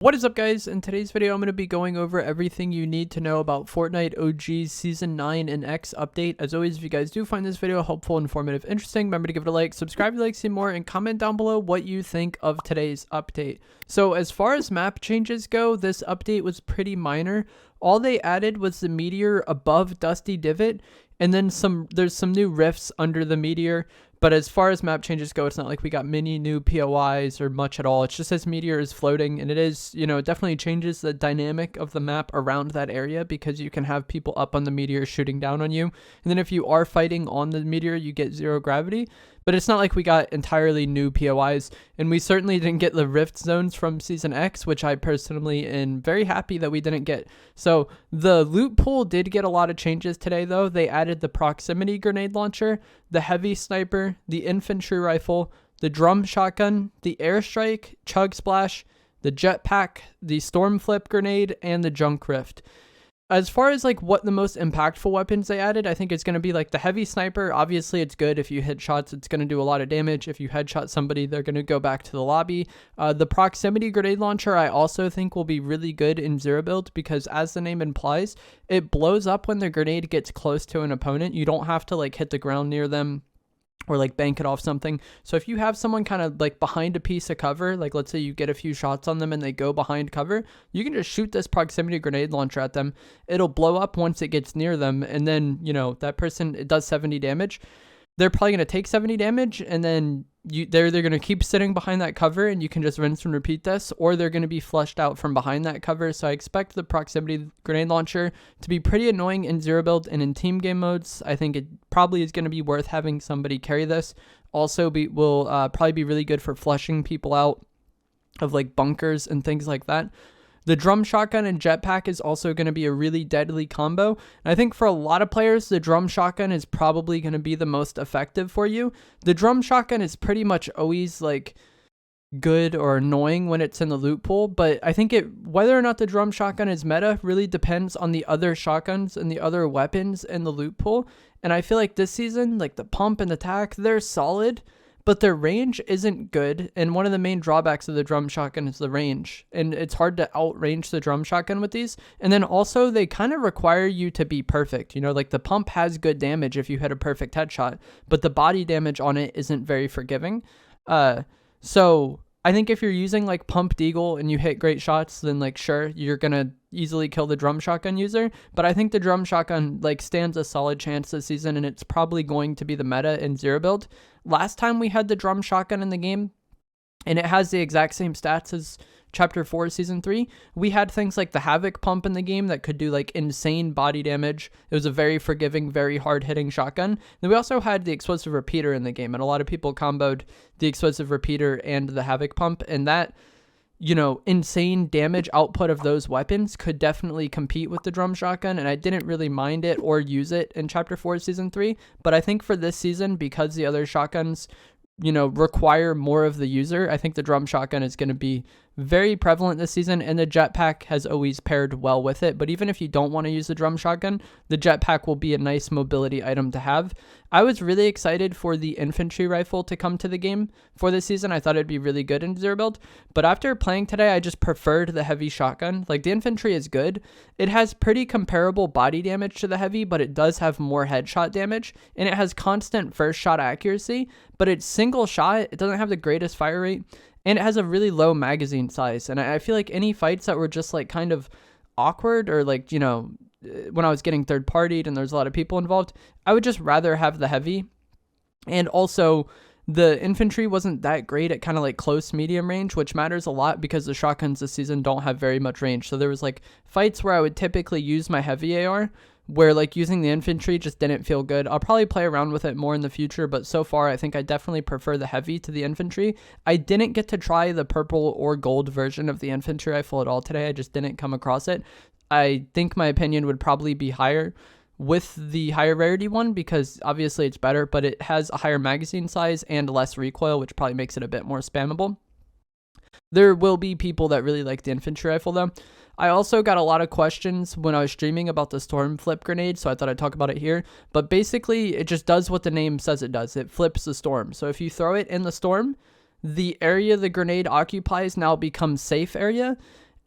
What is up, guys? In today's video, I'm going to be going over everything you need to know about Fortnite OGs Season 9 and X update. As always, if you guys do find this video helpful, informative, interesting, remember to give it a like, subscribe if you like to see more, and comment down below what you think of today's update. So as far as map changes go, this update was pretty minor. All they added was the meteor above Dusty Divot, and then there's some new rifts under the meteor. But as far as map changes go, it's not like we got many new POIs or much at all. It's just as meteor is floating, and it is, it definitely changes the dynamic of the map around that area because you can have people up on the meteor shooting down on you. And then if you are fighting on the meteor, you get zero gravity. But it's not like we got entirely new POIs, and we certainly didn't get the rift zones from Season X, which I personally am very happy that we didn't get. So the loot pool did get a lot of changes today, though. They added the proximity grenade launcher, the heavy sniper, the infantry rifle, the drum shotgun, the airstrike, chug splash, the jetpack, the storm flip grenade, and the junk rift. As far as like what the most impactful weapons they added, I think it's going to be like the heavy sniper. Obviously, it's good. If you hit shots, it's going to do a lot of damage. If you headshot somebody, they're going to go back to the lobby. The proximity grenade launcher, I also think will be really good in zero build because as the name implies, it blows up when the grenade gets close to an opponent. You don't have to like hit the ground near them or like bank it off something. So if you have someone kind of like behind a piece of cover, like let's say you get a few shots on them and they go behind cover, you can just shoot this proximity grenade launcher at them. It'll blow up once it gets near them, and then that person, it does 70 damage. They're probably going to take 70 damage, and then they're going to keep sitting behind that cover, and you can just rinse and repeat this, or they're going to be flushed out from behind that cover. So I expect the proximity grenade launcher to be pretty annoying in zero build and in team game modes. I think it probably is going to be worth having somebody carry this. Also will probably be really good for flushing people out of like bunkers and things like that. The drum shotgun and jetpack is also going to be a really deadly combo. And I think for a lot of players, the drum shotgun is probably going to be the most effective for you. The drum shotgun is pretty much always like good or annoying when it's in the loot pool, but I think whether or not the drum shotgun is meta really depends on the other shotguns and the other weapons in the loot pool. And I feel like this season, like the pump and the tac, they're solid, but their range isn't good, and one of the main drawbacks of the drum shotgun is the range, and it's hard to outrange the drum shotgun with these. And then also they kind of require you to be perfect. Like the pump has good damage if you hit a perfect headshot, but the body damage on it isn't very forgiving. So I think if you're using like pump deagle and you hit great shots, then like sure, you're gonna easily kill the drum shotgun user. But I think the drum shotgun like stands a solid chance this season, and it's probably going to be the meta in zero build. Last time we had the drum shotgun in the game, and it has the exact same stats as Chapter 4 Season 3, we had things like the Havoc pump in the game that could do like insane body damage. It was a very forgiving, very hard-hitting shotgun. Then we also had the explosive repeater in the game, and a lot of people comboed the explosive repeater and the Havoc pump, and that insane damage output of those weapons could definitely compete with the drum shotgun, and I didn't really mind it or use it in Chapter 4 Season 3, but I think for this season, because the other shotguns require more of the user, I think the drum shotgun is going to be very prevalent this season, and the jetpack has always paired well with it. But even if you don't want to use the drum shotgun, the jetpack will be a nice mobility item to have. I was really excited for the infantry rifle to come to the game for this season. I thought it'd be really good in zero build, but after playing today, I just preferred the heavy shotgun. Like the infantry is good. It has pretty comparable body damage to the heavy, but it does have more headshot damage, and it has constant first shot accuracy, but it's single shot. It doesn't have the greatest fire rate, and it has a really low magazine size. And I feel like any fights that were just like kind of awkward, or like, when I was getting third partied and there's a lot of people involved, I would just rather have the heavy. And also the infantry wasn't that great at kind of like close medium range, which matters a lot because the shotguns this season don't have very much range. So there was like fights where I would typically use my heavy AR, where like using the infantry just didn't feel good. I'll probably play around with it more in the future, but so far I think I definitely prefer the heavy to the infantry. I didn't get to try the purple or gold version of the infantry rifle at all today. I just didn't come across it. I think my opinion would probably be higher with the higher rarity one because obviously it's better, but it has a higher magazine size and less recoil, which probably makes it a bit more spammable. There will be people that really like the infantry rifle though. I also got a lot of questions when I was streaming about the storm flip grenade, so I thought I'd talk about it here. But basically, it just does what the name says it does. It flips the storm. So if you throw it in the storm, the area the grenade occupies now becomes safe area.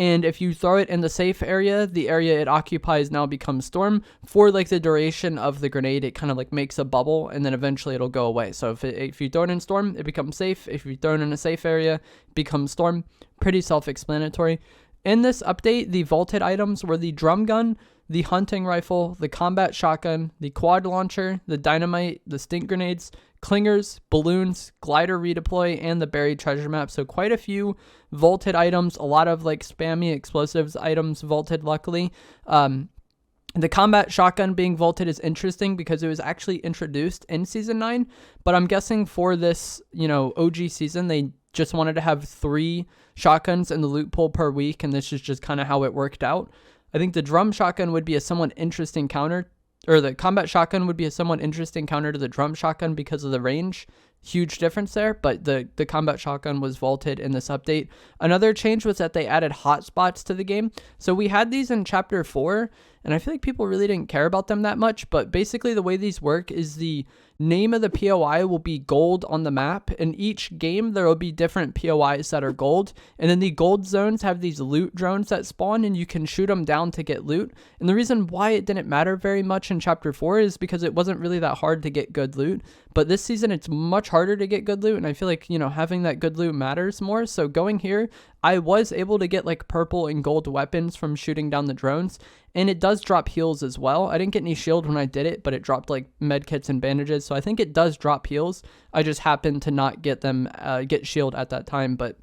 And if you throw it in the safe area, the area it occupies now becomes storm. For like the duration of the grenade, it kind of like makes a bubble, and then eventually it'll go away. So if you throw it in storm, it becomes safe. If you throw it in a safe area, it becomes storm. Pretty self-explanatory. In this update, the vaulted items were the drum gun, the hunting rifle, the combat shotgun, the quad launcher, the dynamite, the stink grenades, clingers, balloons, glider redeploy, and the buried treasure map. So quite a few vaulted items, a lot of like spammy explosives items vaulted, luckily. The combat shotgun being vaulted is interesting because it was actually introduced in Season 9, but I'm guessing for this, OG season, they just wanted to have 3 shotguns in the loot pool per week, and this is just kind of how it worked out. I think the drum shotgun would be a somewhat interesting counter, or the combat shotgun would be a somewhat interesting counter to the drum shotgun because of the range. Huge difference there, but the combat shotgun was vaulted in this update. Another change was that they added hotspots to the game. So we had these in Chapter 4, and I feel like people really didn't care about them that much, but basically the way these work is the name of the POI will be gold on the map. In each game, there will be different POIs that are gold, and then the gold zones have these loot drones that spawn, and you can shoot them down to get loot. And the reason why it didn't matter very much in Chapter 4 is because it wasn't really that hard to get good loot, but this season it's much harder to get good loot, and I feel like, having that good loot matters more. So going here, I was able to get like purple and gold weapons from shooting down the drones, and it does drop heals as well. I didn't get any shield when I did it, but it dropped like med kits and bandages, so I think it does drop heals. I just happened to not get them, get shield at that time, but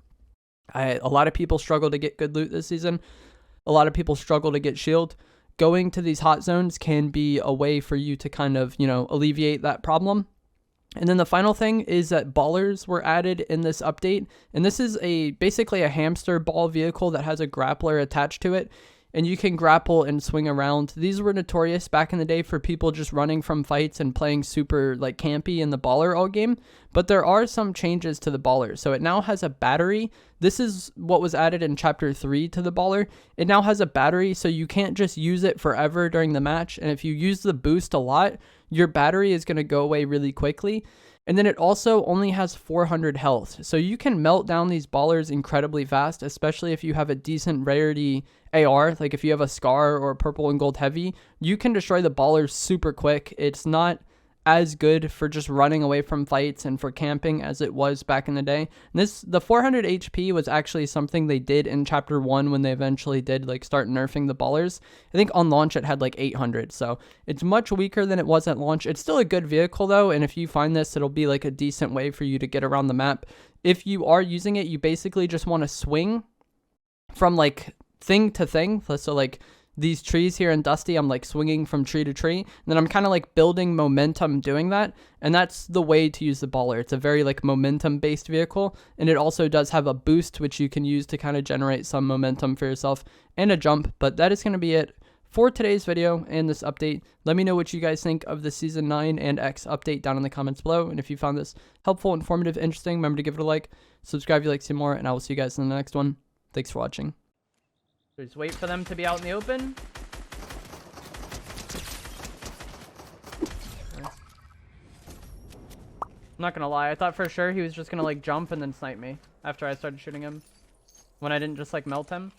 a lot of people struggle to get good loot this season. A lot of people struggle to get shield. Going to these hot zones can be a way for you to kind of, alleviate that problem. And then the final thing is that ballers were added in this update, and this is basically a hamster ball vehicle that has a grappler attached to it, and you can grapple and swing around. These were notorious back in the day for people just running from fights and playing super like campy in the baller all game, but there are some changes to the baller. So it now has a battery. This is what was added in Chapter 3 to the baller. It now has a battery, so you can't just use it forever during the match, and if you use the boost a lot, your battery is going to go away really quickly. And then it also only has 400 health, so you can melt down these ballers incredibly fast, especially if you have a decent rarity AR. Like if you have a Scar or a purple and gold heavy, you can destroy the ballers super quick. It's not as good for just running away from fights and for camping as it was back in the day. And the 400 HP was actually something they did in Chapter 1 when they eventually did like start nerfing the ballers. I think on launch it had like 800, so it's much weaker than it was at launch. It's still a good vehicle though, and if you find this, it'll be like a decent way for you to get around the map. If you are using it, you basically just want to swing from like thing to thing. So like these trees here in Dusty, I'm like swinging from tree to tree, and then I'm kind of like building momentum doing that, and that's the way to use the baller. It's a very like momentum based vehicle, and it also does have a boost which you can use to kind of generate some momentum for yourself and a jump. But that is going to be it for today's video and this update. Let me know what you guys think of the Season 9 and X update down in the comments below, and if you found this helpful, informative, interesting, remember to give it a like, subscribe if you like to see more, and I will see you guys in the next one. Thanks for watching. Just wait for them to be out in the open. I'm not gonna lie, I thought for sure he was just gonna like jump and then snipe me after I started shooting him, when I didn't just like melt him.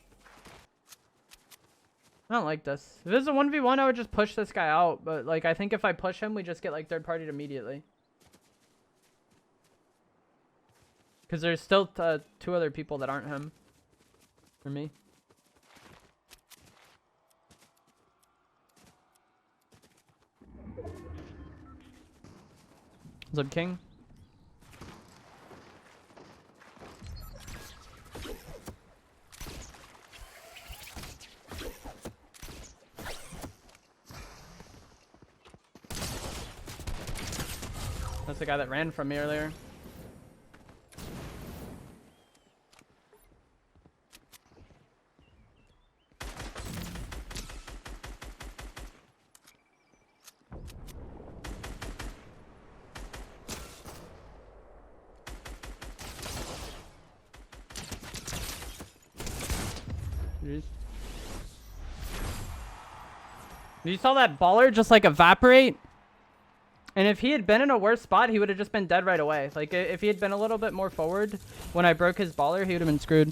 I don't like this. If this is a 1v1, I would just push this guy out, but like I think if I push him, we just get like third partied immediately. Because there's still 2 other people that aren't him. For me. What's up, King? That's the guy that ran from me earlier. Jeez. You saw that baller just like evaporate? And if he had been in a worse spot, he would have just been dead right away. Like if he had been a little bit more forward when I broke his baller, he would have been screwed.